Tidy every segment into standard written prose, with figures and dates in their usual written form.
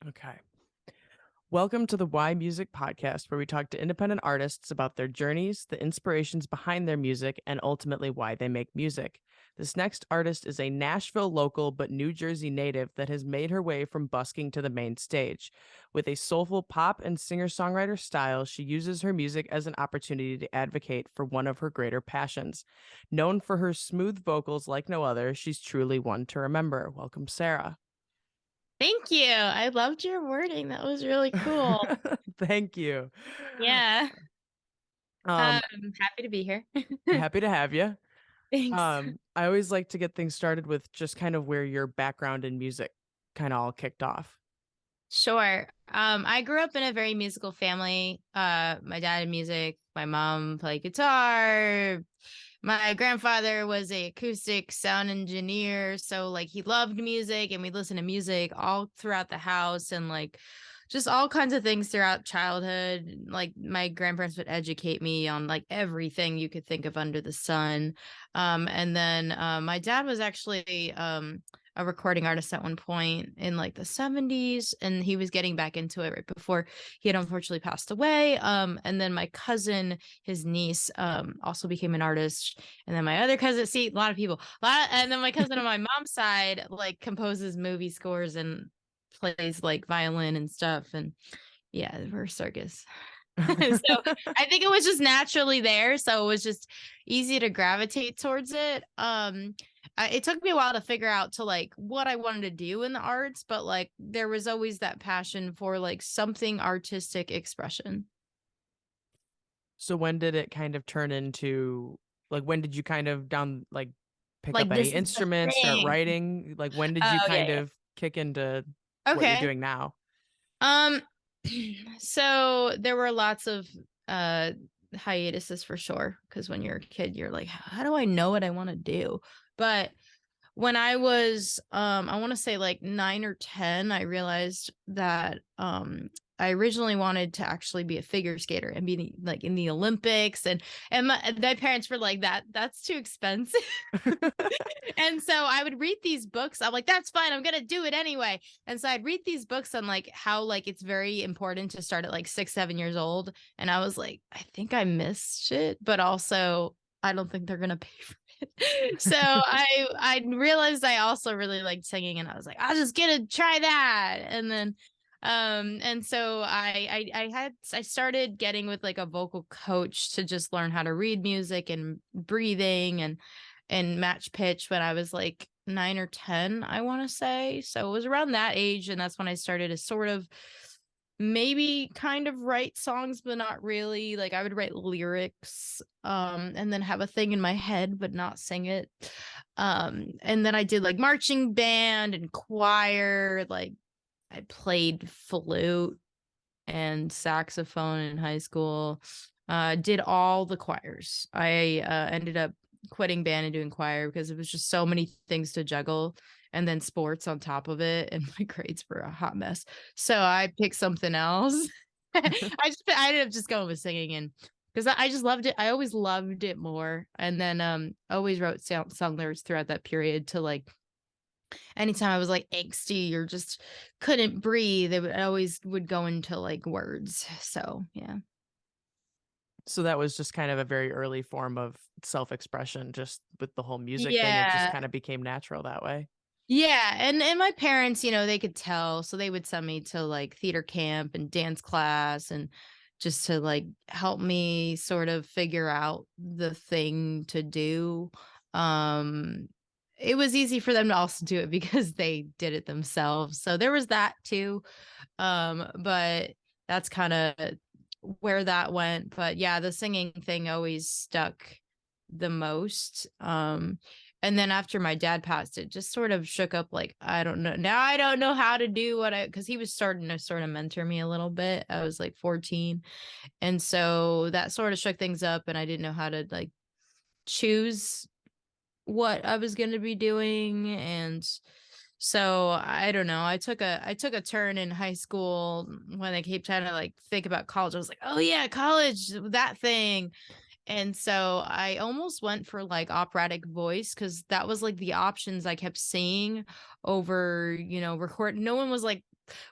Okay. Welcome to the Why Music podcast, where we talk to independent artists about their journeys, the inspirations behind their music, and ultimately why they make music. This next artist is a Nashville local but New Jersey native that has made her way from busking to the main stage. With a soulful pop and singer-songwriter style, she uses her music as an opportunity to advocate for one of her greater passions. Known for her smooth vocals like no other, she's truly one to remember. Welcome, Sarah. Thank you. I loved your wording. That was really cool. Thank you. Yeah. Um, Happy to be here. Happy to have you. Thanks. I always like to get things started with just kind of where your background in music kind of all kicked off. Sure. I grew up in a very musical family. My dad did music, my mom played guitar. My grandfather was a acoustic sound engineer, so like he loved music and we'd listen to music all throughout the house and like just all kinds of things throughout childhood. Like my grandparents would educate me on like everything you could think of under the sun. And then my dad was actually a recording artist at one point in like the 70s, and he was getting back into it right before he had unfortunately passed away. And then my cousin, his niece, also became an artist. And then my other cousin, see, a lot of people, and then my cousin on my mom's side like composes movie scores and plays like violin and stuff. And yeah, we're circus. So I think it was just naturally there. So it was just easy to gravitate towards it. It took me a while to figure out to like what I wanted to do in the arts, but like there was always that passion for like something artistic expression. So when did it kind of turn into like when did you kind of pick Like up any this is the instruments, start thing. writing? Like when did you Oh kind yeah, of kick into yeah. what you're Okay. doing now? Um, so there were lots of hiatuses for sure. Because when you're a kid, you're like, how do I know what I want to do? But when I was I want to say like 9 or 10, I realized that I originally wanted to actually be a figure skater and be like in the Olympics, and my parents were like, that's too expensive. And so I would read these books. I'm like, that's fine, I'm gonna do it anyway. And so I'd read these books on like how like it's very important to start at like 6, 7 years old. And I was like, I think I missed it, but also I don't think they're gonna pay for it. So I realized I also really liked singing, and I was like, I'll just get to try that. And then and so I started getting with like a vocal coach to just learn how to read music and breathing and match pitch when I was like 9 or 10, I want to say. So it was around that age, and that's when I started to sort of maybe kind of write songs, but not really. Like I would write lyrics and then have a thing in my head but not sing it. And then I did like marching band and choir. Like I played flute and saxophone in high school. Did all the choirs. I ended up quitting band and doing choir because it was just so many things to juggle, and then sports on top of it, and my grades were a hot mess. So I picked something else. I ended up just going with singing, and because I just loved it. I always loved it more. And then always wrote song lyrics throughout that period to like anytime I was like angsty or just couldn't breathe, I always would go into like words. So yeah. So that was just kind of a very early form of self-expression, just with the whole music thing. It just Yeah. kind of became natural that way. Yeah, and my parents, they could tell, so they would send me to like theater camp and dance class, and just to like help me sort of figure out the thing to do. Um it was easy for them to also do it because they did it themselves. So there was that too. But that's kind of where that went. But yeah, the singing thing always stuck the most. And then after my dad passed, it just sort of shook up like, I don't know. Now I don't know how to do because he was starting to sort of mentor me a little bit. I was like 14. And so that sort of shook things up, and I didn't know how to like choose what I was going to be doing. And so I don't know. I took a turn in high school when I kept trying to like think about college. I was like, oh yeah, college, that thing. And so I almost went for like operatic voice because that was like the options I kept seeing over, record. No one was like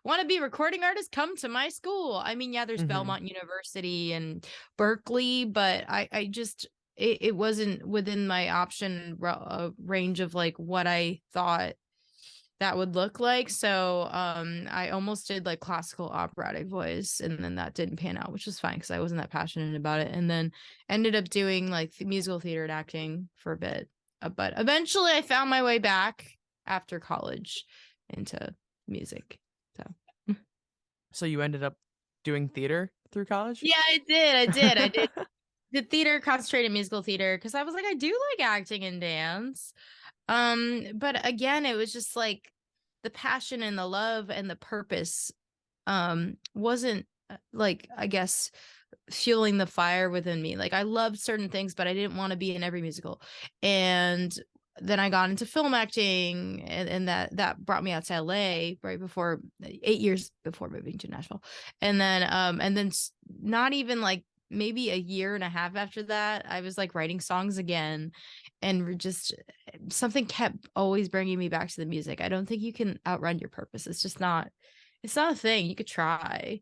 want to be recording artist, come to my school. I mean, yeah, there's Mhm. Belmont University and Berkeley, but I just it wasn't within my option range of like what I thought that would look like. So I almost did like classical operatic voice, and then that didn't pan out, which was fine because I wasn't that passionate about it. And then ended up doing like musical theater and acting for a bit. But eventually I found my way back after college into music. So So you ended up doing theater through college? yeah, I did. I did theater, concentrated musical theater, because I was like, I do like acting and dance. But again, it was just like the passion and the love and the purpose wasn't like, I guess, fueling the fire within me. Like I loved certain things, but I didn't want to be in every musical. And then I got into film acting, and that brought me out to LA right before 8 years before moving to Nashville. And then not even like maybe a year and a half after that, I was like writing songs again, and just something kept always bringing me back to the music. I don't think you can outrun your purpose. It's not a thing. You could try,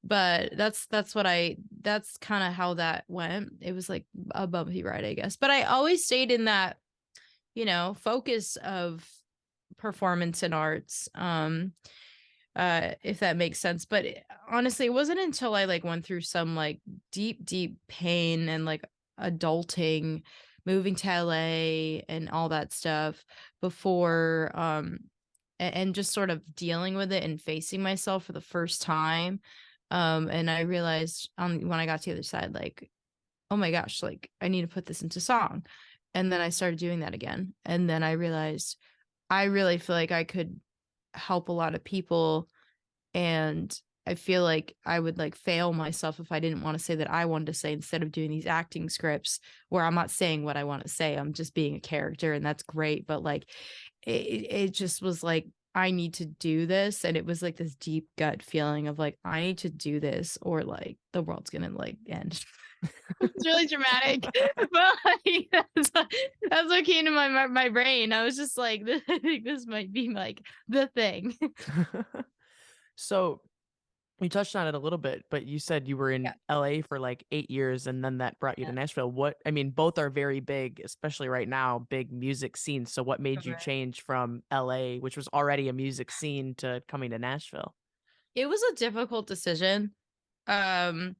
but that's kind of how that went. It was like a bumpy ride, I guess. But I always stayed in that, focus of performance and arts. If that makes sense. But honestly, it wasn't until I like went through some like deep pain and like adulting, moving to LA and all that stuff before and just sort of dealing with it and facing myself for the first time. And I realized when I got to the other side, like, oh my gosh, like I need to put this into song. And then I started doing that again. And then I realized I really feel like I could help a lot of people, and I feel like I would like fail myself if I didn't want to say that I wanted to say, instead of doing these acting scripts where I'm not saying what I want to say. I'm just being a character, and that's great. But like it just was like, I need to do this. And it was like this deep gut feeling of like, I need to do this or like the world's gonna like end. It's really dramatic, but like, that's what came to my brain. I was just like, I think this might be like the thing. So you touched on it a little bit, but you said you were in Yeah. LA for like 8 years and then that brought you to Yeah. Nashville. I mean, both are very big, especially right now, big music scenes. So what made you Right. change from LA, which was already a music scene, to coming to Nashville? It was a difficult decision. Um,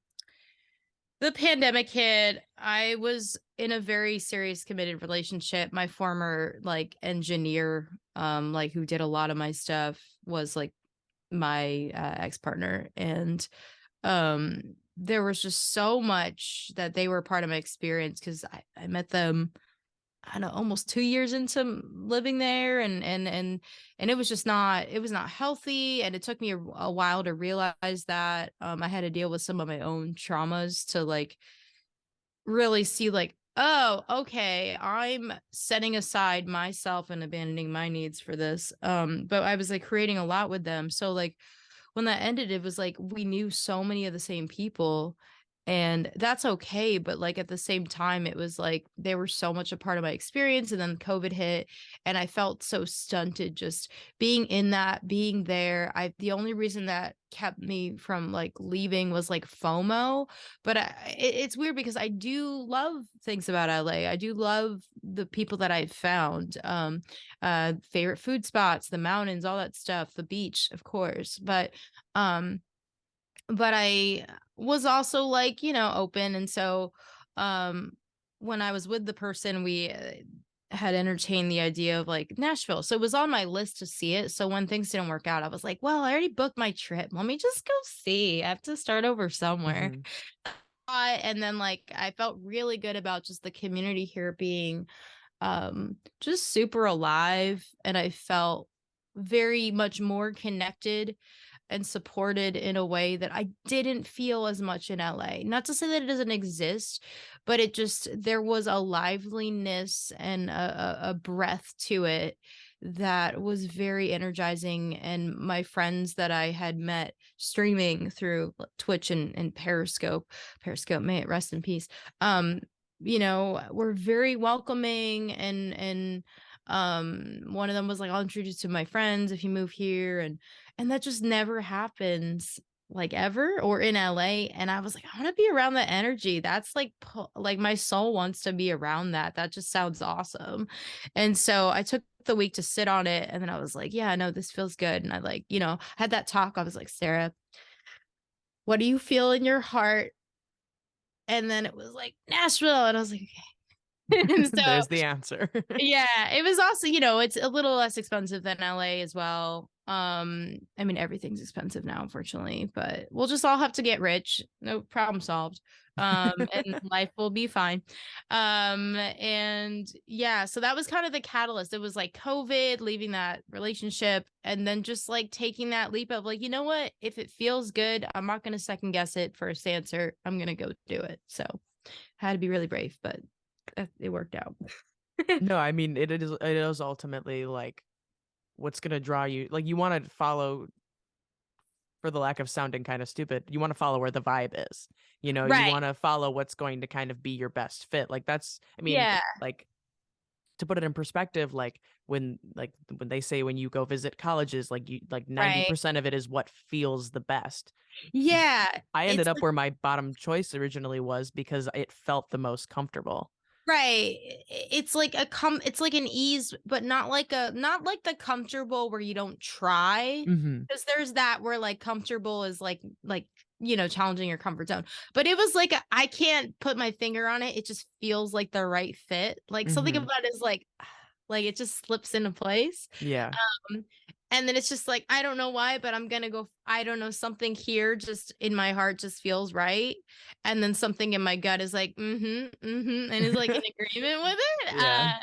the pandemic hit. I was in a very serious committed relationship. My former like engineer, like who did a lot of my stuff, was like my ex-partner. And there was just so much that they were part of my experience, because I met them, I don't know, almost 2 years into living there, and it was just not, it was not healthy, and it took me a while to realize that. I had to deal with some of my own traumas to like really see like, oh, okay, I'm setting aside myself and abandoning my needs for this. But I was like creating a lot with them, so like when that ended, it was like we knew so many of the same people, and that's okay. But like at the same time, it was like they were so much a part of my experience. And then COVID hit, and I felt so stunted just being in that, being there. The only reason that kept me from like leaving was like FOMO. But it's weird because I do love things about LA. I do love the people that I've found. Favorite food spots, the mountains, all that stuff, the beach, of course. Um but I was also like, open. And so um when I was with the person, we had entertained the idea of like Nashville. So it was on my list to see it. So when things didn't work out, I was like, well, I already booked my trip. Let me just go see. I have to start over somewhere. Hmm. And then like I felt really good about just the community here being just super alive, and I felt very much more connected and supported in a way that I didn't feel as much in LA. Not to say that it doesn't exist, but there was a liveliness and a breath to it that was very energizing. And my friends that I had met streaming through Twitch and Periscope, may it rest in peace. Were very welcoming, and One of them was like, I'll introduce you to my friends if you move here, and that just never happens like ever or in LA. And I was like, I want to be around that energy. That's like like my soul wants to be around that. That just sounds awesome. And so I took the week to sit on it, and then I was like, yeah, no, this feels good. And I like, had that talk. I was like, Sarah, what do you feel in your heart? And then it was like Nashville, and I was like, okay. And so There's the answer. yeah, it was also, it's a little less expensive than LA as well. I mean, everything's expensive now, unfortunately, but we'll just all have to get rich. No problem solved. And life will be fine. And yeah, so that was kind of the catalyst. It was like COVID, leaving that relationship, and then just like taking that leap of like, you know what? If it feels good, I'm not going to second guess it for a answer. I'm going to go do it. So I had to be really brave, but it worked out. No, I mean it is ultimately like what's gonna draw you. Like you want to follow, for the lack of sounding kind of stupid, you want to follow where the vibe is. You Right. want to follow what's going to kind of be your best fit. Like that's, I mean, Yeah. like to put it in perspective, like when they say when you go visit colleges, like you like Right. 90% of it is what feels the best. Yeah. I It's ended up like where my bottom choice originally was because it felt the most comfortable. right. It's like it's like an ease, but not like the comfortable where you don't try. Hmm. Because there's that where like comfortable is like challenging your comfort zone. But it was like I can't put my finger on it. It just feels like the right fit. Like something Hmm. about it is like it just slips into place. Yeah. Um, and then it's just like, I don't know why, but I'm gonna go. I don't know, something here just in my heart just feels right. And then something in my gut is like, and is like in agreement with it. Yeah.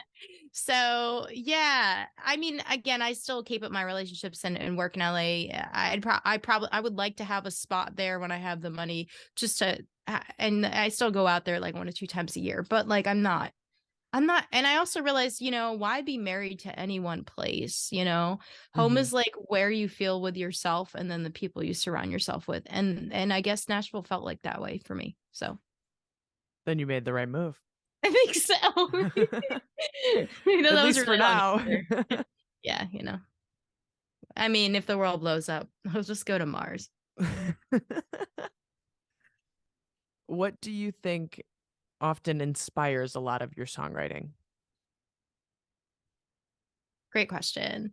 So yeah, I mean, again, I still keep up my relationships and work in LA. I would like to have a spot there when I have the money just to, and I still go out there like 1 or 2 times a year, but like I'm not, and I also realized, why be married to any one place? Home Hmm. is like where you feel with yourself and then the people you surround yourself with. And I guess Nashville felt like that way for me. So Then you made the right move. I think so. At That was a least for really long now. answer. Yeah, I mean, if the world blows up, I'll just go to Mars. What do you think often inspires a lot of your songwriting? Great question.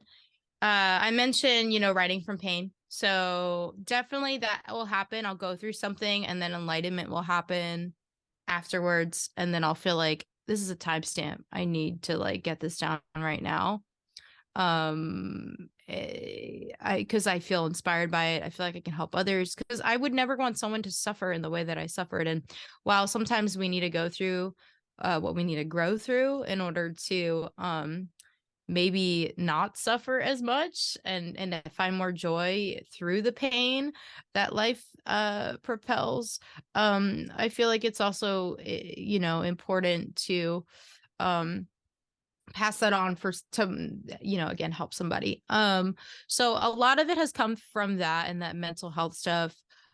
I mentioned, writing from pain. So definitely that will happen. I'll go through something and then enlightenment will happen afterwards. And then I'll feel like this is a timestamp. I need to like get this down right now. Because I feel inspired by it. I feel like I can help others because I would never want someone to suffer in the way that I suffered. And while sometimes we need to go through what we need to grow through in order to maybe not suffer as much and to find more joy through the pain that life propels. I feel like it's also important to um pass that on to again help somebody. So a lot of it has come from that and that mental health stuff.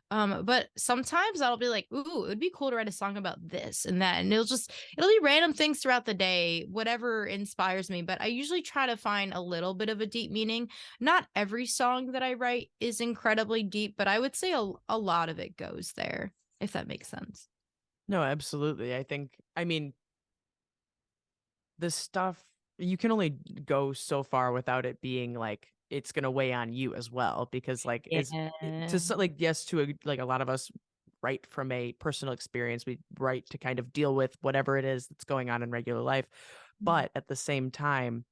But sometimes I'll be like, ooh, it would be cool to write a song about this and that, and it'll be random things throughout the day, whatever inspires me. But I usually try to find a little bit of a deep meaning. Not every song that I write is incredibly deep, but I would say a lot of it goes there, if that makes sense. No, absolutely. I mean, the stuff, you can only go so far without it being like it's gonna weigh on you as well, because like Yeah. like yes, to like a lot of us write from a personal experience. We write to kind of deal with whatever it is that's going on in regular life, but at the same time,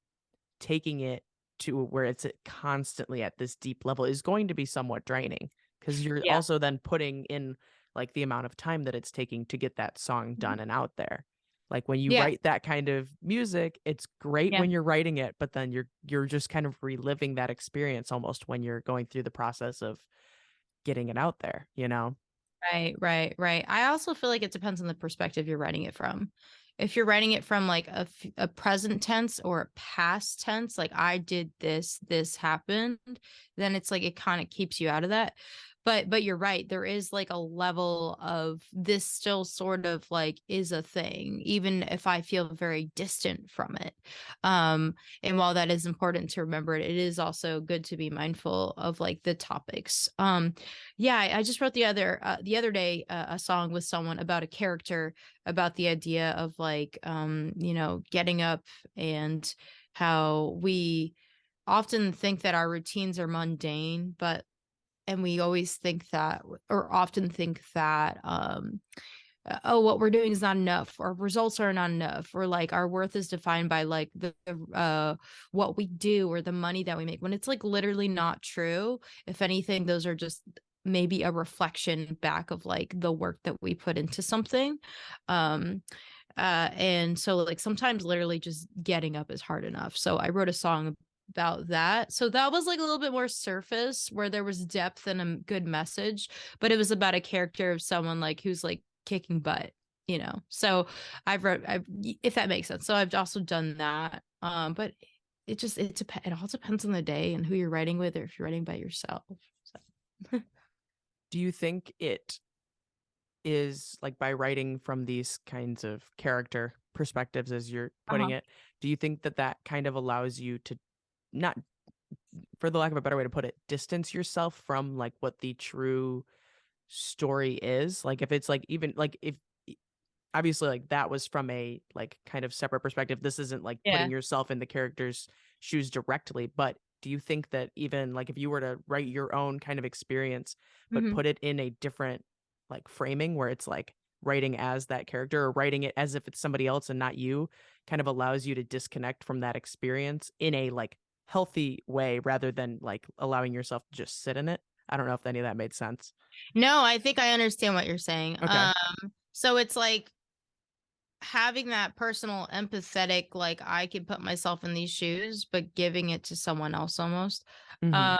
taking it to where it's constantly at this deep level is going to be somewhat draining, because you're Yeah. also then putting in like the amount of time that it's taking to get that song Mhm. done and out there. Like when you Yeah. write that kind of music, it's great Yeah. when you're writing it, but then you're just kind of reliving that experience almost when you're going through the process of getting it out there, you know? Right, right, right. I also feel like it depends on the perspective you're writing it from. If you're writing it from like a present tense or a past tense, like I did this, this happened, then it's like it kind of keeps you out of that. but you're right, there is like a level of this still sort of like is a thing, even if I feel very distant from it. And while that is important to remember, it is also good to be mindful of like the topics. Yeah, I just wrote the other day a song with someone about a character, about the idea of like getting up, and how we often think that our routines are mundane, but and we always think that, or often think that oh, what we're doing is not enough, or results are not enough, or like our worth is defined by like the what we do or the money that we make, when it's like literally not true. If anything, those are just maybe a reflection back of like the work that we put into something. um and so like sometimes literally just getting up is hard enough. So I wrote a song about that. So that was like a little bit more surface, where there was depth and a good message, but it was about a character of someone like who's like kicking butt, you know. So I've if that makes sense. So I've also done that. But it all depends on the day and who you're writing with, or if you're writing by yourself. So. Do you think it is like by writing from these kinds of character perspectives, as you're putting Uh-huh. it, do you think that that kind of allows you to not, for the lack of a better way to put it, distance yourself from like what the true story is? Like if it's like, even like if obviously like that was from a like kind of separate perspective, this isn't like Yeah. putting yourself in the character's shoes directly, but do you think that even like if you were to write your own kind of experience but Hmm. put it in a different like framing where it's like writing as that character or writing it as if it's somebody else and not you, kind of allows you to disconnect from that experience in a like healthy way rather than like allowing yourself to just sit in it? I don't know if any of that made sense. No, I think I understand what you're saying. Okay. So it's like having that personal empathetic, like I can put myself in these shoes, but giving it to someone else almost. Hmm. um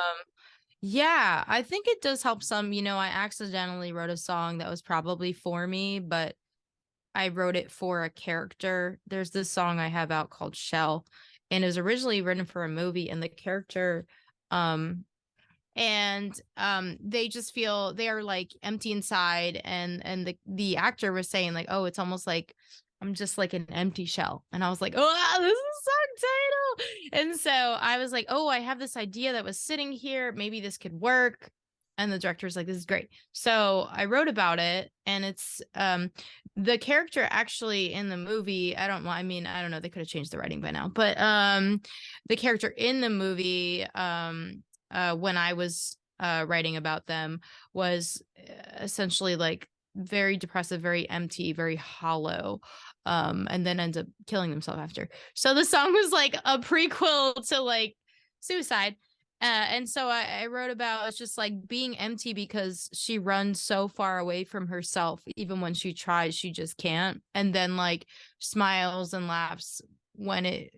yeah, I think it does help some. I accidentally wrote a song that was probably for me, but I wrote it for a character. There's this song I have out called Shell, and it was originally written for a movie, and the character um they just feel they are like empty inside, and the actor was saying like, oh, it's almost like I'm just like an empty shell. And I was like, oh, this is song title. And so I was like, oh, I have this idea that was sitting here, maybe this could work. And the director's like, this is great. So I wrote about it, and it's the character actually in the movie, I don't know, they could have changed the writing by now, but the character in the movie, when I was writing about them, was essentially like very depressive, very empty, very hollow, and then ends up killing themselves after. So the song was like a prequel to like suicide. And so I wrote about it's just like being empty because she runs so far away from herself. Even when she tries, she just can't. And then like smiles and laughs when it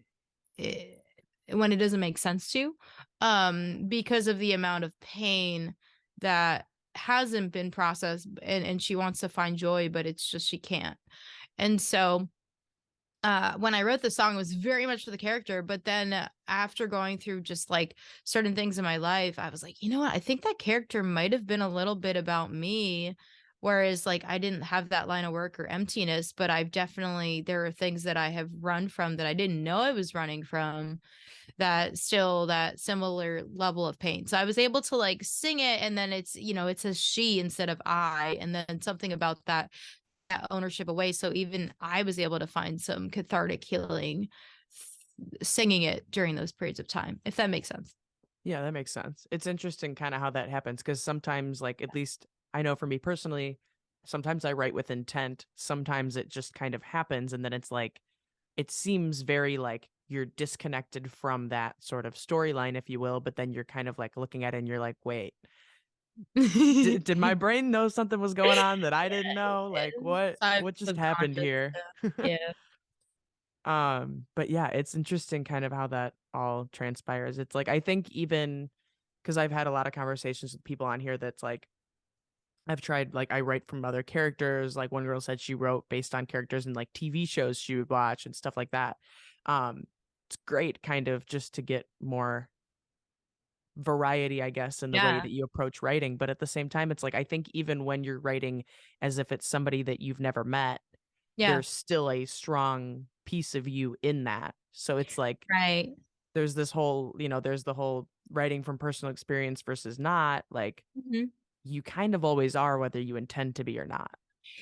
when it doesn't make sense to, because of the amount of pain that hasn't been processed, and she wants to find joy, but it's just she can't. And so when I wrote the song, it was very much for the character. But then after going through just like certain things in my life, I was like, you know what? I think that character might have been a little bit about me. Whereas, like, I didn't have that line of work or emptiness, but there are things that I have run from that I didn't know I was running from, that still that similar level of pain. So I was able to like sing it, and then it says she instead of I, and then something about that ownership away. So even I was able to find some cathartic healing singing it during those periods of time, if that makes sense. Yeah, that makes sense. It's interesting kind of how that happens because sometimes, like, at least I know for me personally, sometimes I write with intent. Sometimes it just kind of happens. And then it's like, it seems very like you're disconnected from that sort of storyline, if you will. But then you're kind of like looking at it and you're like, wait, did my brain know something was going on that I didn't know? Like, what just happened Subconscious. here? Yeah. But yeah, it's interesting kind of how that all transpires. It's like I think even because I've had a lot of conversations with people on here that's like I've tried like I write from other characters. Like one girl said she wrote based on characters in like TV shows she would watch and stuff like that. Um, it's great kind of just to get more variety, I guess, in the way Yeah. that you approach writing. But at the same time, it's like I think even when you're writing as if it's somebody that you've never met, Yeah. there's still a strong piece of you in that. So it's like Right. there's this whole, there's the whole writing from personal experience versus not. Like Mhm. you kind of always are, whether you intend to be or not.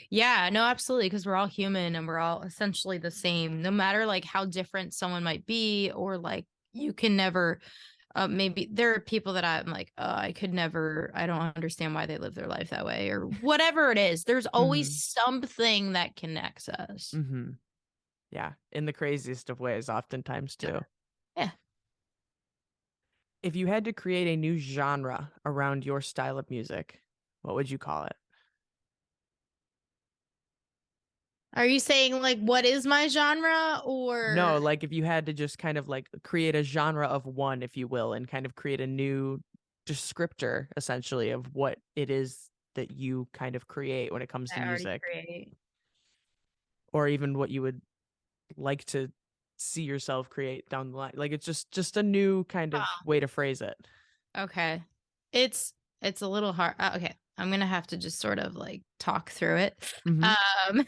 Yeah, no, absolutely. Because we're all human and we're all essentially the same, no matter like how different someone might be, or like you can never. Maybe there are people that I'm like, I could never. I don't understand why they live their life that way, or whatever it is. There's always Hmm. something that connects us. Hmm. Yeah, in the craziest of ways, oftentimes Yeah. too. Yeah. If you had to create a new genre around your style of music, what would you call it? Are you saying like what is my genre No, or like if you had to just kind of like create a genre of one, if you will, and kind of create a new descriptor essentially of what it is that you kind of create when it comes to I already music, create? or even what you would like to see yourself create down the line. Like it's just a new kind of Huh. way to phrase it. Okay. It's a little hard. Okay. I'm gonna have to just sort of like talk through it. Hmm. Um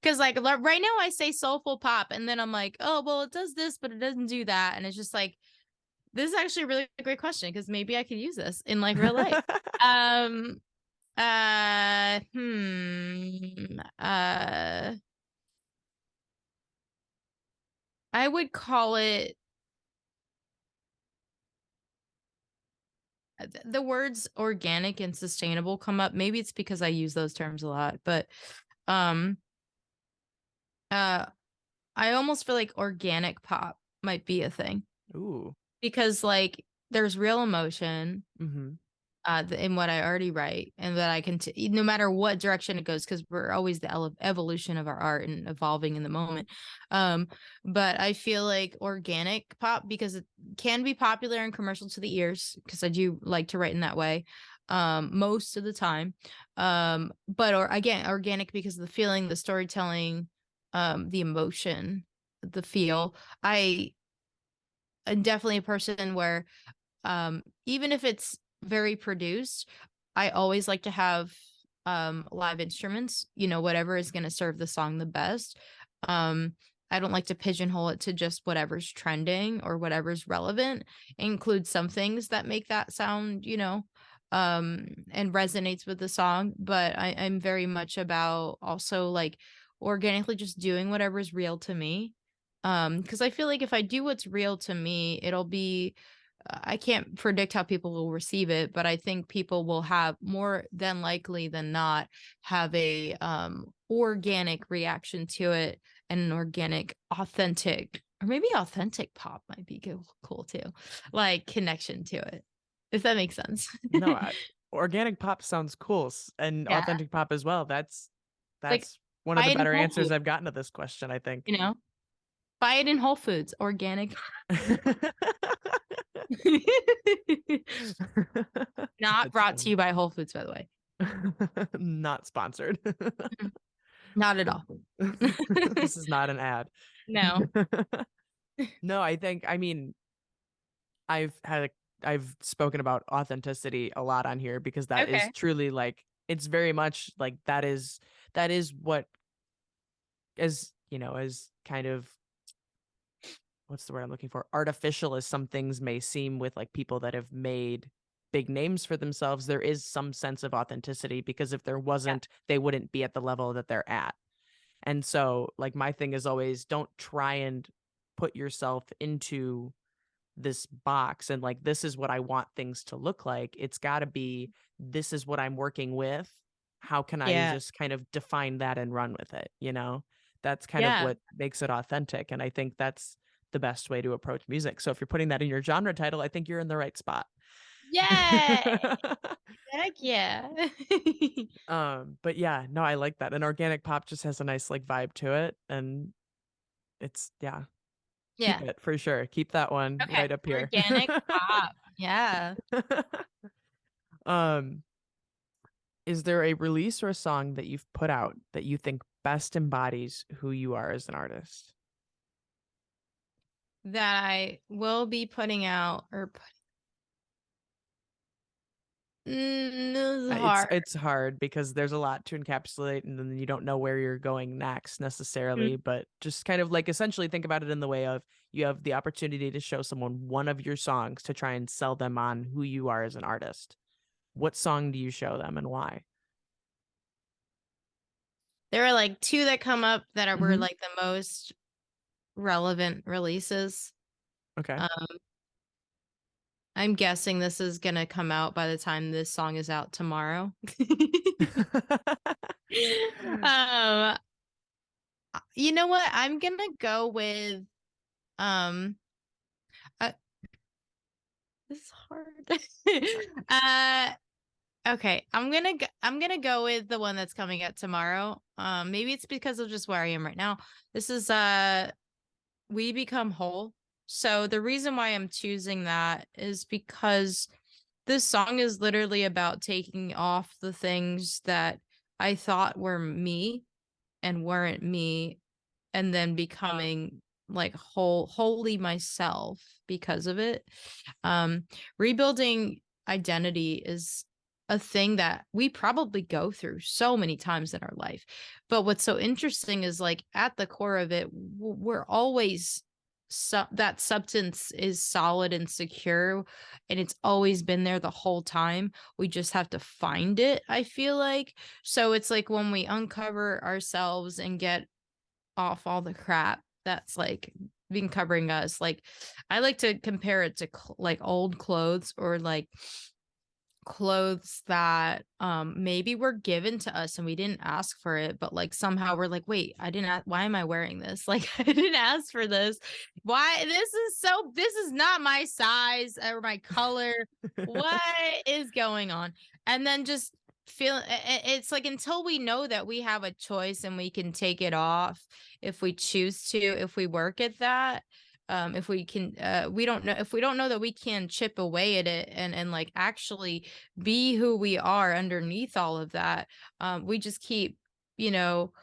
because like right now I say soulful pop and then I'm like, oh well it does this, but it doesn't do that. And it's just like this is actually a really great question because maybe I could use this in like real life. Um I would call it the words organic and sustainable come up. Maybe it's because I use those terms a lot, but um uh I almost feel like organic pop might be a thing Ooh. because like there's real emotion Hmm. in what I already write, and that I can no matter what direction it goes, because we're always the evolution of our art and evolving in the moment. Um, but I feel like organic pop, because it can be popular and commercial to the ears, because I do like to write in that way most of the time. But or again, organic because of the feeling, the storytelling, the emotion, the feel. I'm definitely a person where even if it's very produced, I always like to have live instruments, whatever is going to serve the song the best. um I don't like to pigeonhole it to just whatever's trending or whatever's relevant. Include some things that make that sound, and resonates with the song, but I'm very much about also like organically just doing whatever's real to me. Because I feel like if I do what's real to me, it'll be I can't predict how people will receive it, but I think people will have more than likely than not have a organic reaction to it, and an organic, authentic, or maybe authentic pop might be cool too, like connection to it, if that makes sense. No, organic pop sounds cool, and Yeah, authentic pop as well. That's like that's one of buy the it in better Whole answers Foods, I've gotten to this question, I think. you know, buy it in Whole Foods, organic. Not That's brought to funny. you by Whole Foods, by the way. Not sponsored. Mhm. Not at all. This is not an ad. No. No, I mean, I've had I've spoken about authenticity a lot on here because that is Okay. truly like it's very much like that is what as kind of what's the word I'm looking for? Artificial as some things may seem with like people that have made big names for themselves, there is some sense of authenticity because if there Yeah. wasn't, they wouldn't be at the level that they're at. And so, like, my thing is always don't try and put yourself into this box and like, this is what I want things to look like. It's got to be, this is what I'm working with. How can I Yeah. just kind of define that and run with it? That's kind of Yeah. what makes it authentic. And I think that's the best way to approach music. So if you're putting that in your genre title, I think you're in the right spot. Yeah. Heck yeah. But yeah, no, I like that. And organic pop just has a nice like vibe to it. And it's yeah, keep Yeah. it for sure. Keep that one Okay. right up here. Organic pop. Yeah. um, is there a release or a song that you've put out that you think best embodies who you are as an artist? That I will be putting out or It's It's hard. it's hard because there's a lot to encapsulate, and then you don't know where you're going next necessarily. But just kind of like essentially think about it in the way of you have the opportunity to show someone one of your songs to try and sell them on who you are as an artist. What song do you show them and why? There are like two that come up that were Hmm. like the most relevant releases. Okay. Um, I'm guessing this is gonna come out by the time this song is out tomorrow. um, you know what? I'm gonna go with um. Uh, this is hard. uh, okay. I'm gonna go with the one that's coming out tomorrow. Maybe it's because of just where I am right now. This is We Become Whole. So the reason why I'm choosing that is because this song is literally about taking off the things that I thought were me and weren't me, and then becoming like wholly myself because of it. Um, Rebuilding identity is a thing that we probably go through so many times in our life. But what's so interesting is like at the core of it, we're always that substance is solid and secure, and it's always been there the whole time. We just have to find it, I feel like. So it's like when we uncover ourselves and get off all the crap that's like been covering us. Like I like to compare it to like old clothes, or like clothes that maybe were given to us and we didn't ask for it, but like somehow we're like, wait, I didn't why am I wearing this? Like I didn't ask for this. Why this is not my size or my color. What is going on? And then just feel it's like until we know that we have a choice and we can take it off if we choose to, if we work at that, if we can we don't know, if we don't know that we can chip away at it and like actually be who we are underneath all of that. We just keep, you know,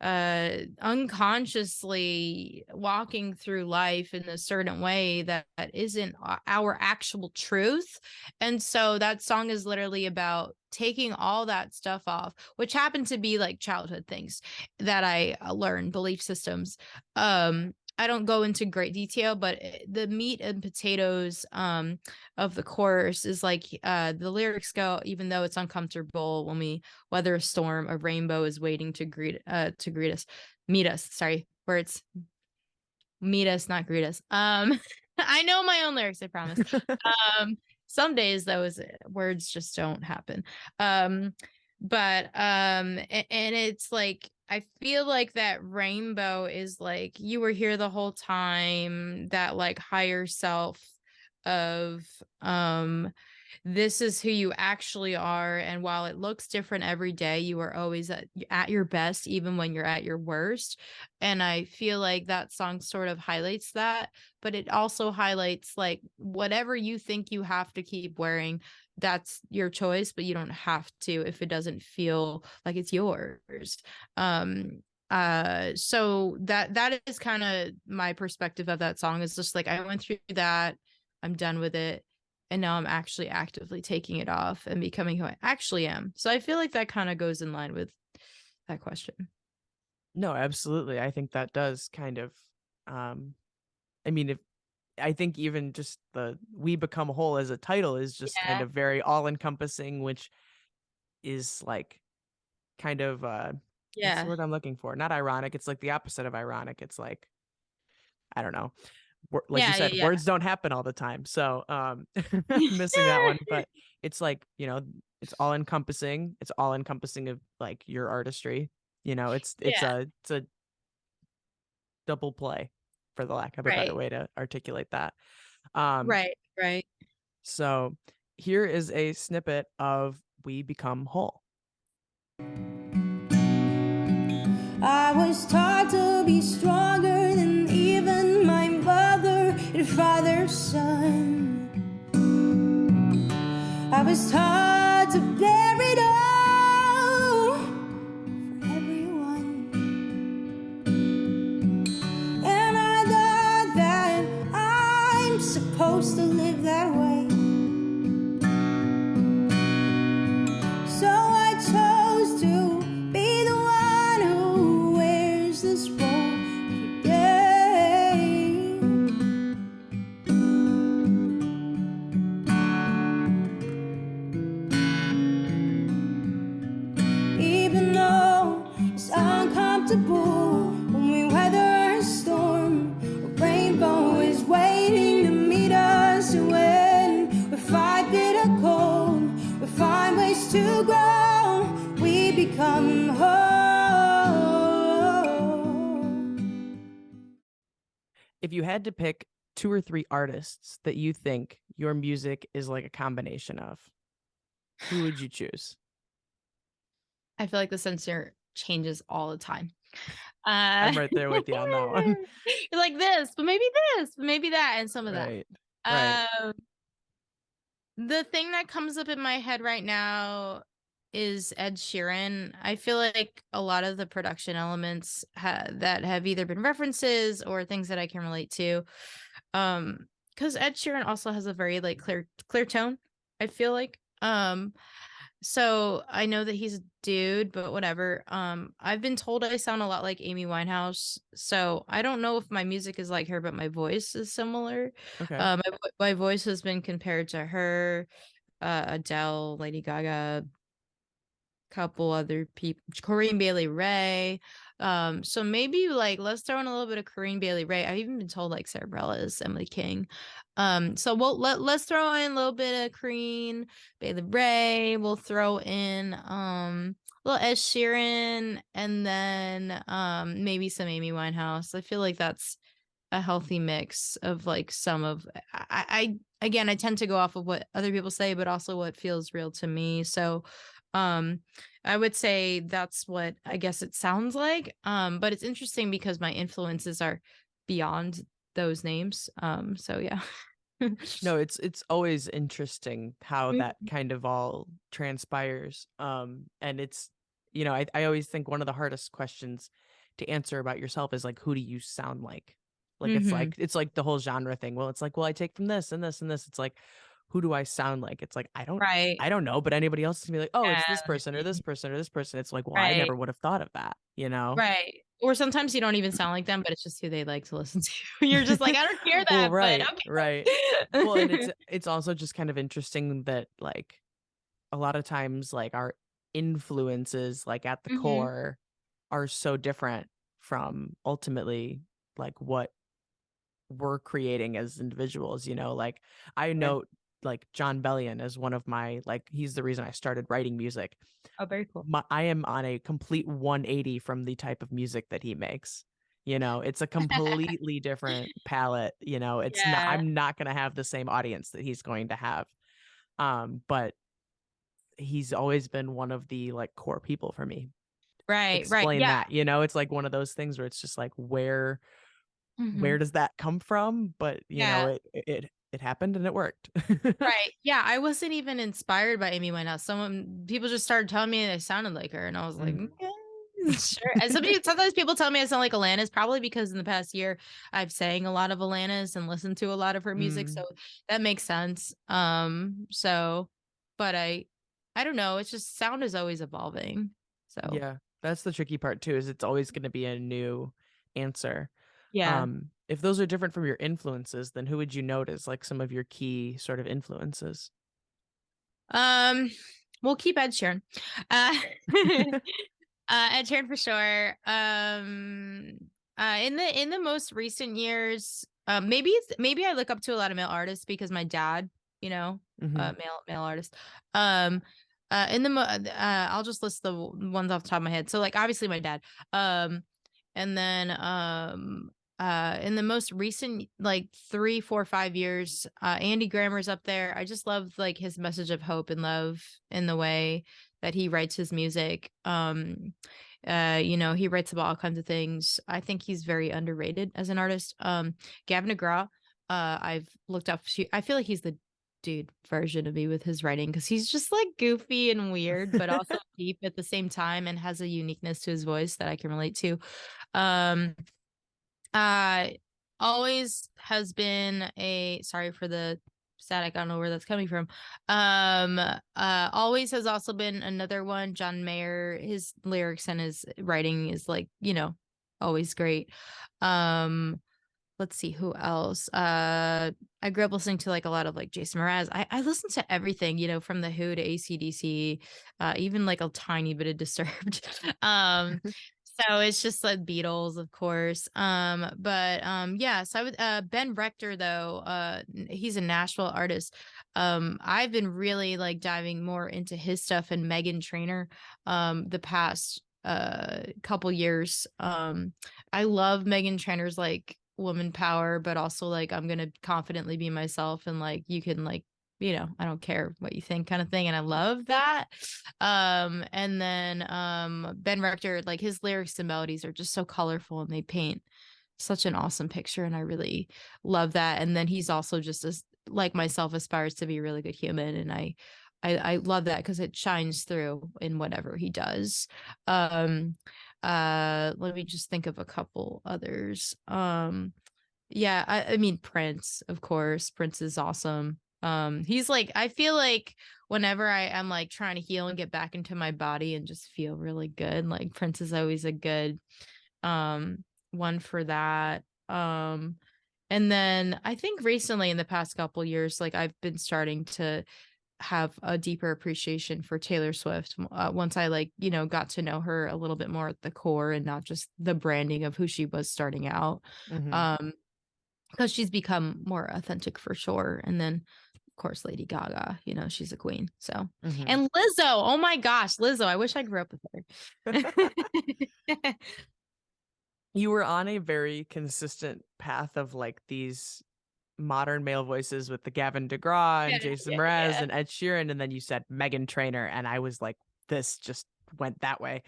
unconsciously walking through life in a certain way that isn't our actual truth. And so that song is literally about taking all that stuff off, which happened to be like childhood things that I learned, belief systems. I don't go into great detail, but the meat and potatoes of the chorus is like the lyrics go, even though it's uncomfortable when we weather a storm, a rainbow is waiting to greet us, meet us. Sorry, words, meet us, not greet us. I know my own lyrics, I promise. Um, some days those words just don't happen. Um, and it's like I feel like that rainbow is like you were here the whole time, that like higher self of this is who you actually are, and while it looks different every day, you are always at your best even when you're at your worst. And I feel like that song sort of highlights that, but it also highlights like whatever you think you have to keep wearing, that's your choice, but you don't have to if it doesn't feel like it's yours. So that is kind of my perspective of that song. Is just like I went through that, I'm done with it, and now I'm actually actively taking it off and becoming who I actually am. So I feel like that kind of goes in line with that question. No, absolutely. I think that does kind of um I mean if I think even just the We Become Whole as a title is just kind Yeah. of very all encompassing, which is like kind of what's the Yeah. word I'm looking for? Not ironic. It's like the opposite of ironic. It's like I don't know. Like you Yeah. said, Yeah. words don't happen all the time. So missing that Yeah. one, but it's like, it's all encompassing. It's all encompassing of like your artistry. It's Yeah. a double play for the lack of a better Right. way to articulate that. Um Right. Right. so here is a snippet of We Become Whole. I was taught to be stronger than even my mother and father's son. I was taught to bear it all for everyone. And I thought that I'm supposed to live that way. comfortable when we weather a storm. A rainbow is waiting to meet us, and when we fight bitter cold, we find ways to grow. We become whole. If you had to pick 2 or 3 artists that you think your music is like a combination of, who would you choose? I feel like the censor changes all the time. I'm right there with you on that one. You're like this, but maybe that, and some of Right. that. The thing that comes up in my head right now is Ed Sheeran. I feel like a lot of the production elements that have either been references or things that I can relate to. Because Ed Sheeran also has a very like clear tone, I feel like. So I know that he's a dude, but whatever. I've been told I sound a lot like Amy Winehouse. So I don't know if my music is like her, but my voice is similar. Okay. My voice has been compared to her, Adele, Lady Gaga, couple other people, Corinne Bailey Rae. So maybe like let's throw in a little bit of Corinne Bailey Rae. I've even been told like Sarah Bareilles is Emily King. So let's throw in a little bit of Corinne Bailey Rae. We'll throw in little Ed Sheeran, and then maybe some Amy Winehouse. I feel like that's a healthy mix of like some of I again I tend to go off of what other people say, but also what feels real to me. So I would say that's what I guess it sounds like. But it's interesting because my influences are beyond those names. So yeah. No, it's always interesting how that kind of all transpires. And it's, I always think one of the hardest questions to answer about yourself is like, who do you sound like? Like it's like the whole genre thing. Well, it's like, well, I take from this and this and this. It's like, who do I sound like? It's like I don't know, but anybody else can be like, oh, it's this person or this person or this person. It's like, well, I never would have thought of that, Right. Or sometimes you don't even sound like them, but it's just who they like to listen to. You're just like, I don't hear that, Well, right, but okay. right. Well, and it's also just kind of interesting that like a lot of times like our influences like at the core are so different from ultimately like what we're creating as individuals, like I know like John Bellion as one of my like he's the reason I started writing music. Oh, very cool. I am on a complete 180 from the type of music that he makes. It's a completely different palette. It's not. I'm not going to have the same audience that he's going to have. But he's always been one of the like core people for me. Right. Explain Yeah. that. It's like one of those things where it's just like where does that come from? But it happened and it worked. Right. Yeah. I wasn't even inspired by Amy Winehouse. People just started telling me I sounded like her, and I was like, okay, sure. And sometimes people tell me I sound like Alanis, probably because in the past year I've sang a lot of Alanis and listened to a lot of her music, so that makes sense. But I don't know. It's just sound is always evolving. So yeah, that's the tricky part too. Is it's always going to be a new answer. yeah. If those are different from your influences, then who would you note as like some of your key sort of influences? We'll keep Ed Sheeran. Ed Sheeran for sure. In the most recent years, maybe I look up to a lot of male artists because my dad, male artist. I'll just list the ones off the top of my head. So like obviously my dad. And then in the most recent like 3, 4, 5 years, Andy Grammer's up there. I just love like his message of hope and love in the way that he writes his music. He writes about all kinds of things. I think he's very underrated as an artist. Gavin DeGraw, I've looked up. I feel like he's the dude version of me with his writing because he's just like goofy and weird, but also deep at the same time and has a uniqueness to his voice that I can relate to. Always has been sorry for the static, I don't know where that's coming from. Always has also been another one. John Mayer, his lyrics and his writing is like, always great. Let's see who else. I grew up listening to like a lot of like Jason Mraz. I listen to everything, from The Who to AC/DC, even like a tiny bit of Disturbed. So it's just like Beatles, of course. Yeah, so I would Ben Rector though, he's a Nashville artist. I've been really like diving more into his stuff and Megan Trainor the past couple years. I love Megan Trainor's like woman power, but also like I'm gonna confidently be myself and like you can like I don't care what you think kind of thing. And I love that. And then Ben Rector, like his lyrics and melodies are just so colorful and they paint such an awesome picture. And I really love that. And then he's also just as like myself aspires to be a really good human. And I love that because it shines through in whatever he does. Let me just think of a couple others. Yeah, I mean Prince, of course. Prince is awesome. He's like I feel like whenever I am like trying to heal and get back into my body and just feel really good, like Prince is always a good one for that. And then I think recently in the past couple years, like I've been starting to have a deeper appreciation for Taylor Swift once I like, got to know her a little bit more at the core and not just the branding of who she was starting out. Mhm. Because she's become more authentic for sure. And then of course Lady Gaga, she's a queen. So Mhm. and Lizzo, oh my gosh, Lizzo, I wish I grew up with her. You were on a very consistent path of like these modern male voices with the Gavin DeGraw Yeah, and Jason yeah, Mraz yeah. and Ed Sheeran, and then you said Megan Trainor, and I was like, this just went that way.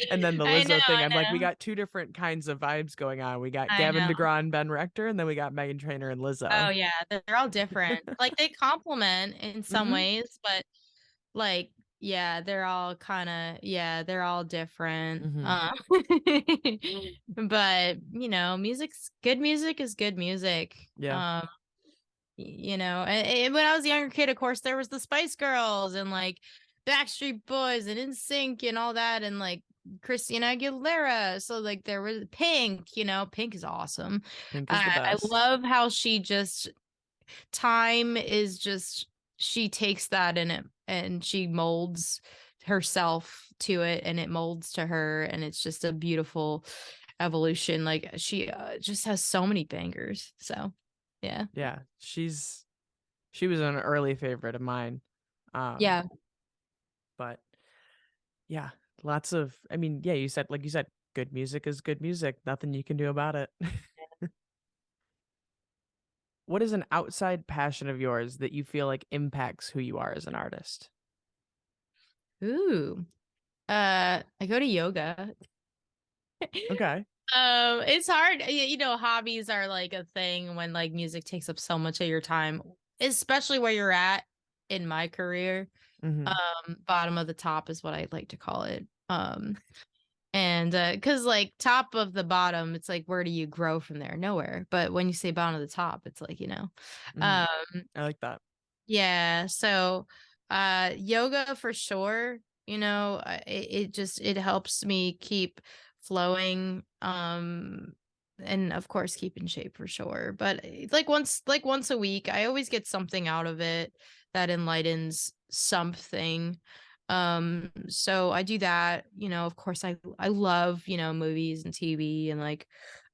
And then the I know, Lizzo thing, I'm like, I we know, got two different kinds of vibes going on. We got I Gavin know. DeGraw and Ben Rector, and then we got Megan Trainor and Oh Lizzo. yeah, they're all different. Like they complement in some Hmm. ways, but like yeah, they're all different. Hmm. But music is good music. Yeah. And when I was a younger kid, of course, there was the Spice Girls and like Backstreet Boys and NSYNC and all that, and like Christina Aguilera. So like there was Pink. Pink is awesome. Pink is the I best. love how she just time is just she takes that and she molds herself to it and it molds to her and it's just a beautiful evolution. Like she just has so many bangers. So yeah. Yeah. She was an early favorite of mine. Yeah. But yeah, lots of I mean, yeah, you said, good music is good music. Nothing you can do about it. What is an outside passion of yours that you feel like impacts who you are as an artist? Ooh. I go to yoga. Okay. It's hard. Hobbies are like a thing when like music takes up so much of your time, especially where you're at in my career. Hmm. Bottom of the top is what I like to call it. And because like top of the bottom, it's like where do you grow from there? Nowhere. But when you say bottom of the top, it's like, Hmm. um, I like that. yeah. So, yoga for sure. It helps me keep flowing. And of course keep in shape for sure. But like once a week, I always get something out of it that enlightens something. So I do that. Of course I love, movies and TV and like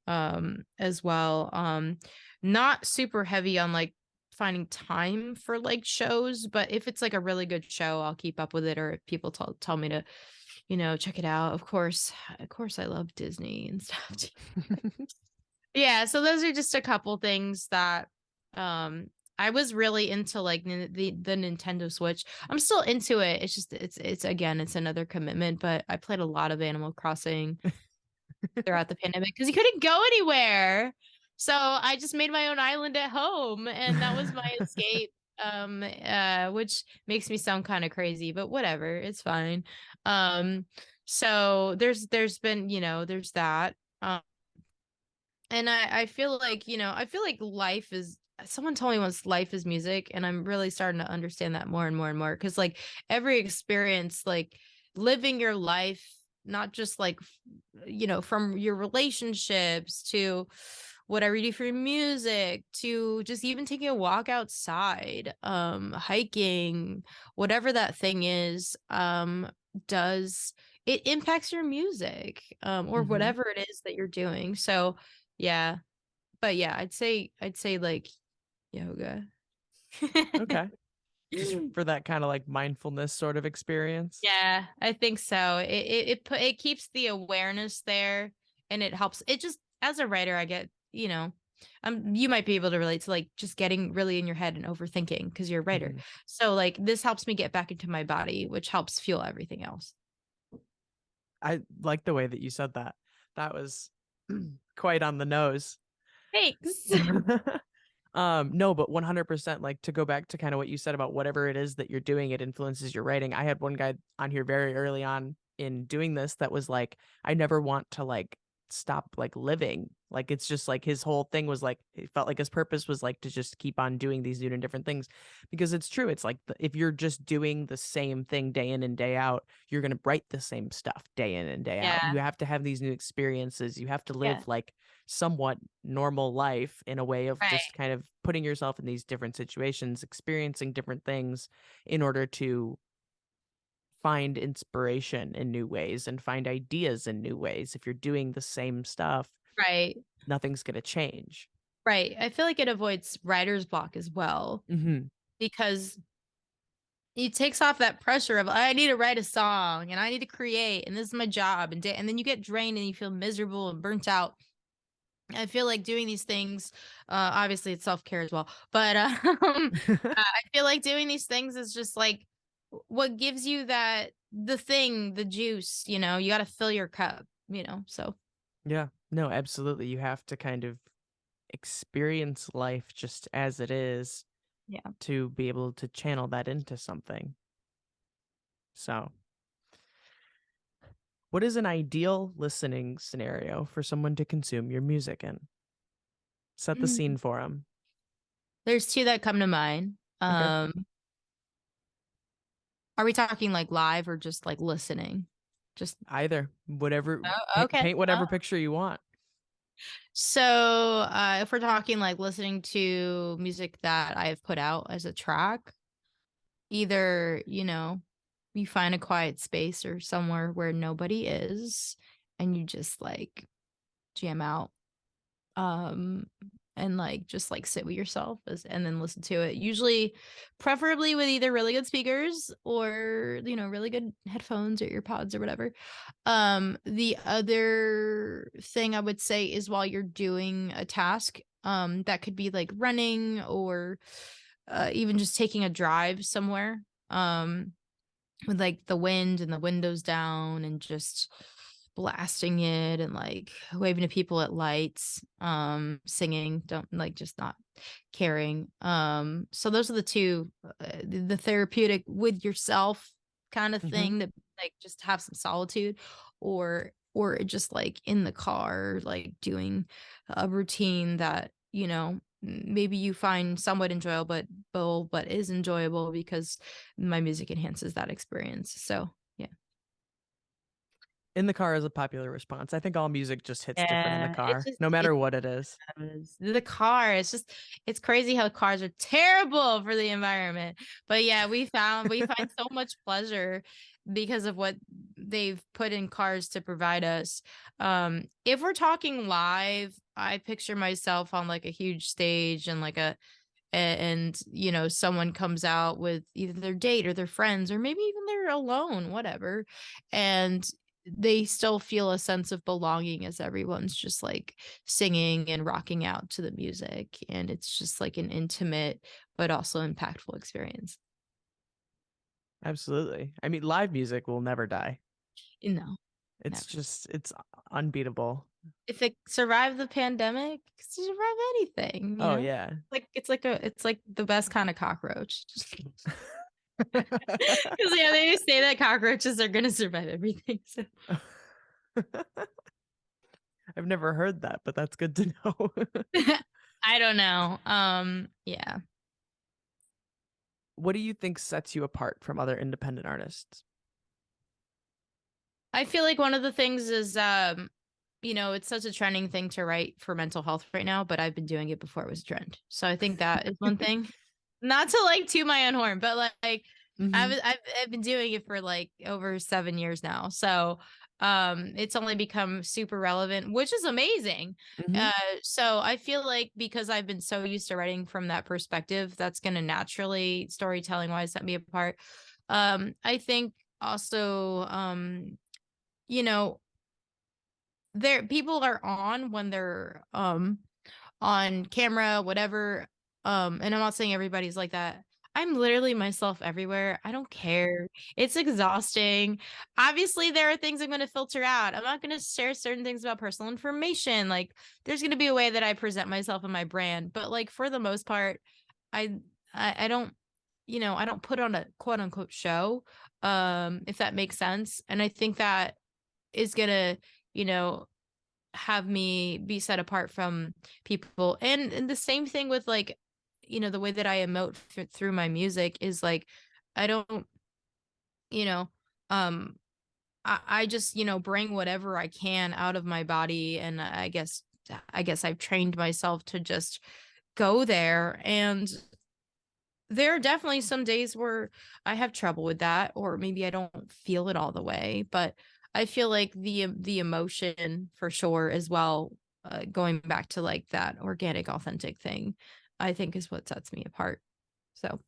as well. Not super heavy on like finding time for like shows, but if it's like a really good show, I'll keep up with it. Or if people tell me to, check it out. Of course, I love Disney and stuff. Yeah, so those are just a couple things that I was really into like the Nintendo Switch. I'm still into it. It's just it's again, it's another commitment, but I played a lot of Animal Crossing throughout the pandemic because you couldn't go anywhere. So I just made my own island at home and that was my escape. Which makes me sound kind of crazy, but whatever, it's fine. Um, so there's been, there's that. And I feel like, I feel like life is someone told me once life is music, and I'm really starting to understand that more and more and more. Cause like every experience, like living your life, not just like from your relationships to whatever you do for your music to just even taking a walk outside, hiking, whatever that thing is, does it impacts your music, or whatever it is that you're doing. So yeah. But yeah, I'd say like yoga. Okay. Just for that kind of like mindfulness sort of experience. Yeah, I think so. It keeps the awareness there, and it helps. It just, as a writer, I get, you might be able to relate to like just getting really in your head and overthinking because you're a writer. Mhm. So like this helps me get back into my body, which helps fuel everything else. I like the way that you said that. That was quite on the nose. Thanks. No, but 100%, like, to go back to kind of what you said about whatever it is that you're doing, it influences your writing. I had one guy on here very early on in doing this that was like, I never want to like stop like living. Like it's just like his whole thing was like it felt like his purpose was like to just keep on doing these new and different things, because it's true. It's like if you're just doing the same thing day in and day out, you're going to write the same stuff day in and day out. Yeah. You have to have these new experiences. You have to Yeah. live like somewhat normal life in a way of Right. just kind of putting yourself in these different situations, experiencing different things in order to find inspiration in new ways and find ideas in new ways. If you're doing the same stuff, Right. nothing's going to change. Right. I feel like it avoids writer's block as well Mm-hmm. because it takes off that pressure of I need to write a song and I need to create and this is my job, and then you get drained and you feel miserable and burnt out. I feel like doing these things, obviously it's self-care as well, but I feel like doing these things is just like what gives you the juice, you got to fill your cup, so. Yeah, no, absolutely. You have to kind of experience life just as it is Yeah. to be able to channel that into something. So, what is an ideal listening scenario for someone to consume your music in? Set the scene for them. There's two that come to mind. Okay. Are we talking like live or just like listening? Just Either, whatever, okay. paint whatever picture you want. So, if we're talking like listening to music that I've put out as a track, either, you find a quiet space or somewhere where nobody is and you just like jam out, um and like just like sit with yourself and then listen to it, usually preferably with either really good speakers or really good headphones or earpods or whatever. The other thing I would say is while you're doing a task, that could be like running or even just taking a drive somewhere, with like the wind and the windows down and just blasting it and like waving to people at lights, singing, don't like just not caring. So those are the two, the therapeutic with yourself kind of thing that like just have some solitude, or just like in the car like doing a routine that maybe you find somewhat enjoyable but is enjoyable because my music enhances that experience. So yeah. In the car is a popular response. I think all music just hits different in the Yeah, car, no matter what it is. the car. It's crazy how cars are terrible for the environment. But yeah, we find so much pleasure because of what they've put in cars to provide us. If we're talking live, I picture myself on like a huge stage and someone comes out with either their date or their friends or maybe even they're alone, whatever, and they still feel a sense of belonging as everyone's just like singing and rocking out to the music, and it's just like an intimate but also impactful experience. Absolutely. I mean, live music will never die. No, It's never. just, it's unbeatable. If it survived the pandemic, it could survive anything, Oh, yeah. like it's like the best kind of cockroach. Because yeah, they say that cockroaches are gonna survive everything. So I've never heard that, but that's good to know. I don't know. Yeah. What do you think sets you apart from other independent artists? I feel like one of the things is it's such a trending thing to write for mental health right now, but I've been doing it before it was a trend. So I think that is one thing. Not to like toot my own horn, but like Mhm. I've been doing it for like over 7 years now. So it's only become super relevant, which is amazing. Mhm. So I feel like because I've been so used to writing from that perspective, that's going to naturally, storytelling wise, set me apart. I think also, you know, there people are on when they're on camera, whatever. And I'm not saying everybody's like that. I'm literally myself everywhere. I don't care. It's exhausting. Obviously, there are things I'm going to filter out. I'm not going to share certain things about personal information. Like, there's going to be a way that I present myself and my brand. But like for the most part, I I don't, I don't put on a quote unquote show, if that makes sense. And I think that is gonna, you know, have me be set apart from people. And the same thing with like, the way that I emote through my music is like, I don't, you know, um, I just, bring whatever I can out of my body. And I guess I've trained myself to just go there. And there are definitely some days where I have trouble with that, or maybe I don't feel it all the way, but I feel like the emotion for sure as well, going back to like that organic, authentic thing, I think is what sets me apart. So,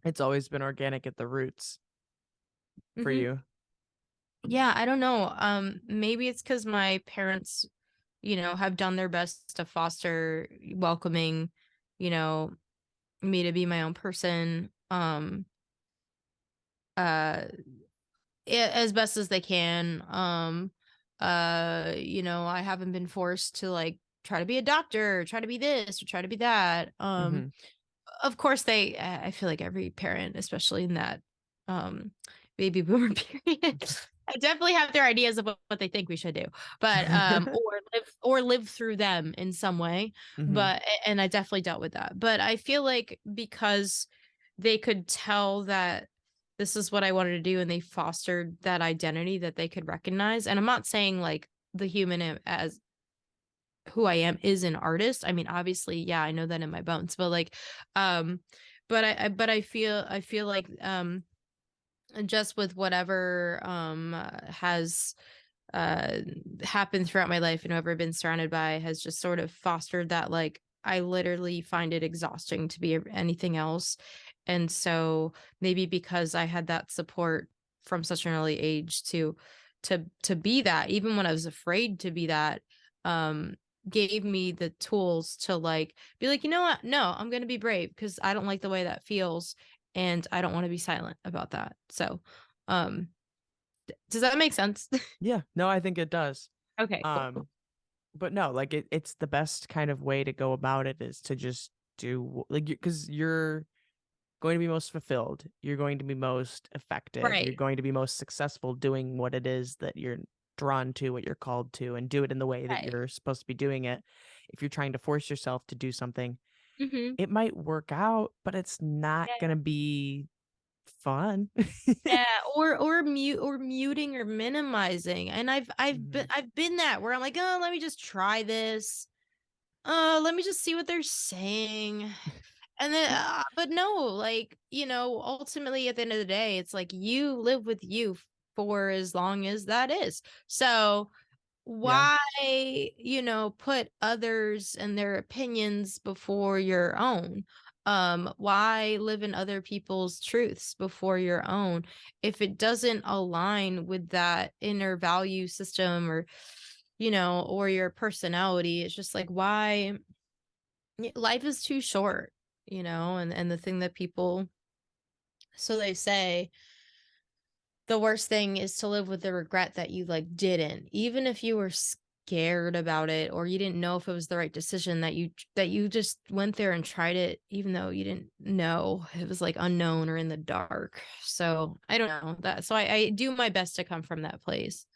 It's always been organic at the roots for mhm. you. Yeah, I don't know. Maybe it's because my parents, have done their best to foster welcoming, you know, me to be my own person. Uh as best as they can. I haven't been forced to like try to be a doctor, or try to be this, or try to be that. Mhm. Of course I feel like every parent, especially in that um baby boomer period, I definitely have their ideas of what they think we should do. But or live through them in some way. Mhm. And I definitely dealt with that. But I feel like because they could tell that this is what I wanted to do, and they fostered that identity that they could recognize. And I'm not saying like the human as who I am is an artist. I mean, obviously, yeah, I know that in my bones, but like, um, but I feel like, just with whatever, has, uh, happened throughout my life and whoever I've been surrounded by has just sort of fostered that, like, I literally find it exhausting to be anything else. And so maybe because I had that support from such an early age to be that, even when I was afraid to be that, um, gave me the tools to like be like, you know what? No, I'm gonna be brave because I don't like the way that feels, and I don't want to be silent about that. So, um, does that make sense? Yeah, no, I think it does. Okay, cool. Um, but no, like it's the best kind of way to go about it is to just like because you're going to be most fulfilled, you're going to be most effective, you're Right, going to be most successful doing what it is that you're drawn to, what you're called to, and do it in the way that right. you're supposed to be doing it. If you're trying to force yourself to do something, Mhm. it might work out, but it's not Yeah. gonna be fun. Yeah, or muting or minimizing. And I've been Mhm. I've been that where I'm like, "Oh, let me just try this. Let me just see what they're saying." And then but no, like, ultimately at the end of the day, it's like you live with you for as long as that is. So, Yeah. why, put others and their opinions before your own? Why live in other people's truths before your own if it doesn't align with that inner value system, or your personality? It's just like, why? Life is too short, and the thing that people, so they say, the worst thing is to live with the regret that you like didn't, even if you were scared about it or you didn't know if it was the right decision, that you just went there and tried it even though you didn't know it was like unknown or in the dark. So I don't know that. So I do my best to come from that place.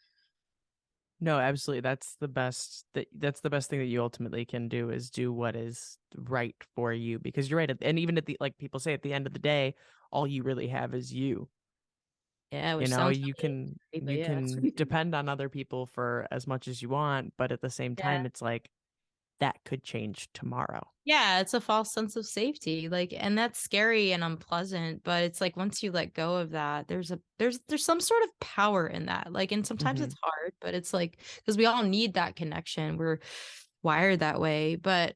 No, absolutely. That's the best thing that you ultimately can do is do what is right for you because you're right. And even at the like people say at the end of the day, all you really have is you. Yeah, You which know, sounds really scary, but you yeah. can depend on other people for as much as you want, but at the same Yeah. time it's like that could change tomorrow. Yeah, it's a false sense of safety. Like, and that's scary and unpleasant, but it's like once you let go of that, there's some sort of power in that. Like, and sometimes Mhm. it's hard, but it's like because we all need that connection. We're wired that way. But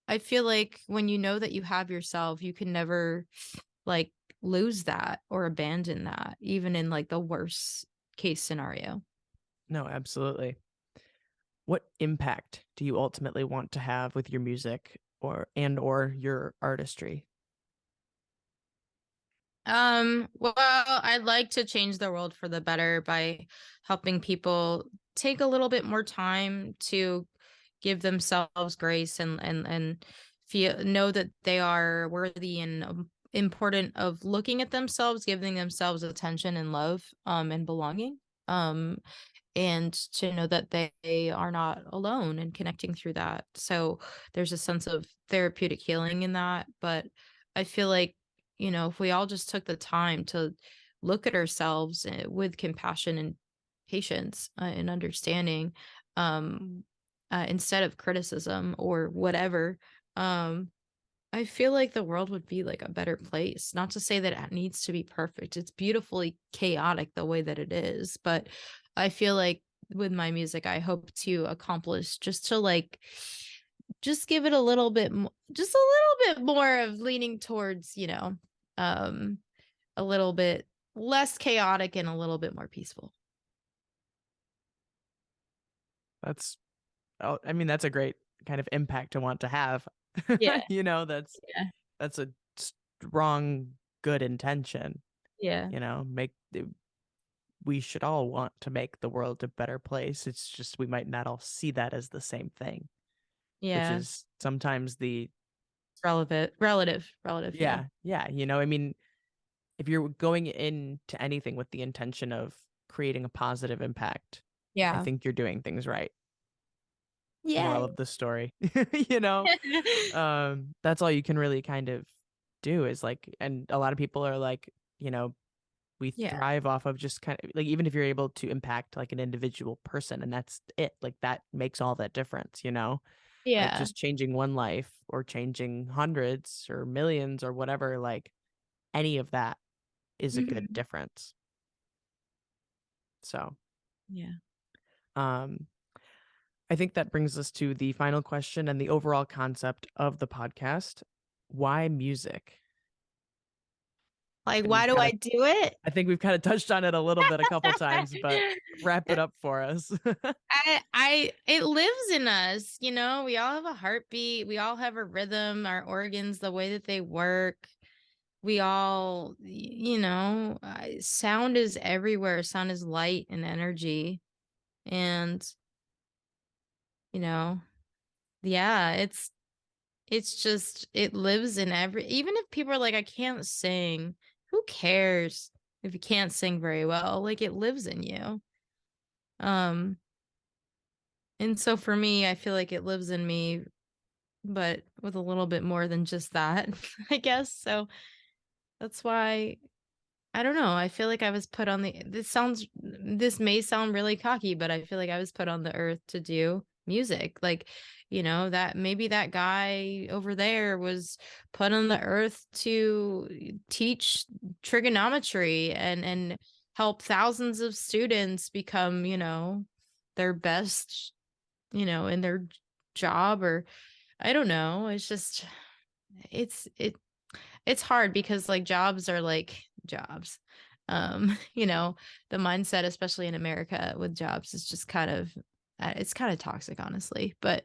I feel like when you know that you have yourself, you can never like lose that or abandon that, even in like the worst case scenario. No, absolutely. What impact do you ultimately want to have with your music or your artistry? Well, I'd like to change the world for the better by helping people take a little bit more time to give themselves grace and feel know that they are worthy and important of looking at themselves, giving themselves attention and love and belonging. Um and to know that they are not alone and connecting through that. So there's a sense of therapeutic healing in that. But I feel like, if we all just took the time to look at ourselves with compassion and patience and understanding, instead of criticism or whatever, um, I feel like the world would be like a better place. Not to say that it needs to be perfect. It's beautifully chaotic the way that it is, but I feel like with my music I hope to accomplish just to like just give it a little bit just a little bit more of leaning towards, um a little bit less chaotic and a little bit more peaceful. That's I mean, that's a great kind of impact to want to have. Yeah. That's Yeah. a strong, good intention. Yeah. We should all want to make the world a better place. It's just we might not all see that as the same thing, which Yeah. is sometimes the Relative. Yeah. yeah. I mean, if you're going into anything with the intention of creating a positive impact, I Yeah. think you're doing things right. Moral Yay. of the story. you know that's all you can really kind of do is like, and a lot of people are like, we Yeah. thrive off of just kind of like, even if you're able to impact like an individual person and that's it, like that makes all that difference, like Yeah. just changing one life or changing hundreds or millions or whatever, like any of that is a good Mhm. difference. So Yeah. um I think that brings us to the final question and the overall concept of the podcast. Why music? Like, And why do I do it? I think we've kind of touched on it a little bit a couple times, but wrap it up for us. It lives in us, we all have a heartbeat, we all have a rhythm, our organs, the way that they work. We all, sound is everywhere. Sound is light and energy. And, you know, yeah, it's just it lives in even if people are like, I can't sing, who cares if you can't sing very well? Like it lives in you. Um And so for me, I feel like it lives in me, but with a little bit more than just that, I guess. So that's why I don't know. I feel like I was put on this may sound really cocky, but I feel like I was put on the earth to do music. Like, that maybe that guy over there was put on the earth to teach trigonometry and help thousands of students become, their best, in their job, or I don't know. It's just it's it it's hard because like jobs are like jobs. The mindset, especially in America with jobs, is just kind of it's kind of toxic, honestly. But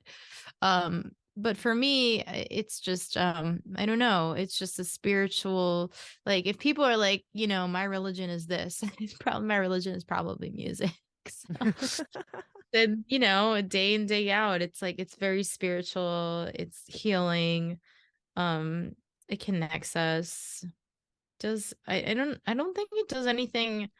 for me, it's just I don't know. It's just a spiritual, like if people are like, my religion is this, it's probably my religion is probably music. So then, day in, day out, it's like it's very spiritual, it's healing, um, it connects us. Does I don't think it does anything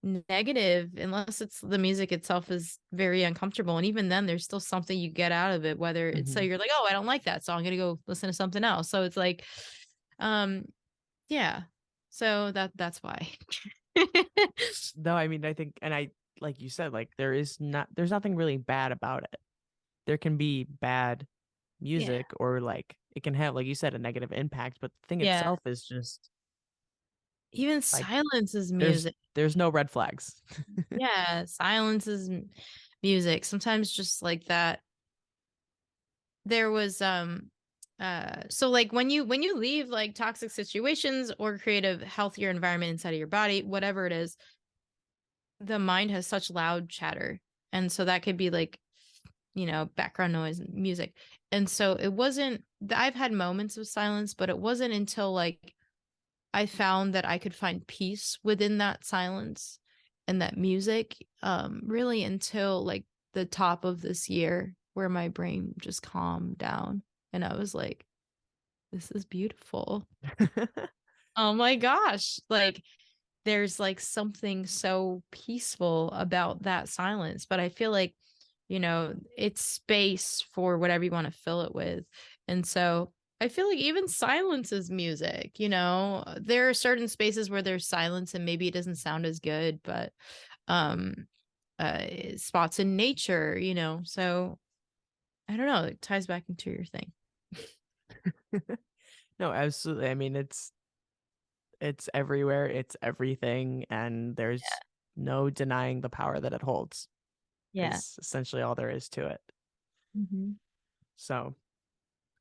negative unless it's the music itself is very uncomfortable. And even then there's still something you get out of it, whether it's so Mhm. you're like, oh, I don't like that, so I'm gonna go listen to something else. So it's like, um, yeah. So that's why. No, I mean, I think, and I, like you said, like there's nothing really bad about it. There can be bad music, or like it can have, like you said, a negative impact, but the thing Yeah. itself is just Even like silence is there's music. there's no red flags. Yeah, silence is music. Sometimes just like that. There was so like when you leave like toxic situations or create a healthier environment inside of your body, whatever it is, the mind has such loud chatter. And so that could be like, background noise and music. And so it wasn't I've had moments of silence, but it wasn't until like I found that I could find peace within that silence and that music, really until like the top of this year where my brain just calmed down and I was like, this is beautiful. Oh my gosh. Like there's like something so peaceful about that silence. But I feel like, it's space for whatever you want to fill it with. And so I feel like even silence is music, there are certain spaces where there's silence and maybe it doesn't sound as good, but um spots in nature, so I don't know, it ties back into your thing. No, absolutely. I mean, it's everywhere, it's everything, and there's no denying the power that it holds. Yeah. Is essentially all there is to it. Mm-hmm. So,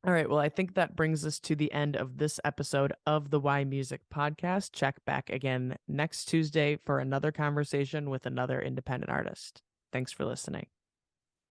all right. Well, I think that brings us to the end of this episode of the Why Music podcast. Check back again next Tuesday for another conversation with another independent artist. Thanks for listening.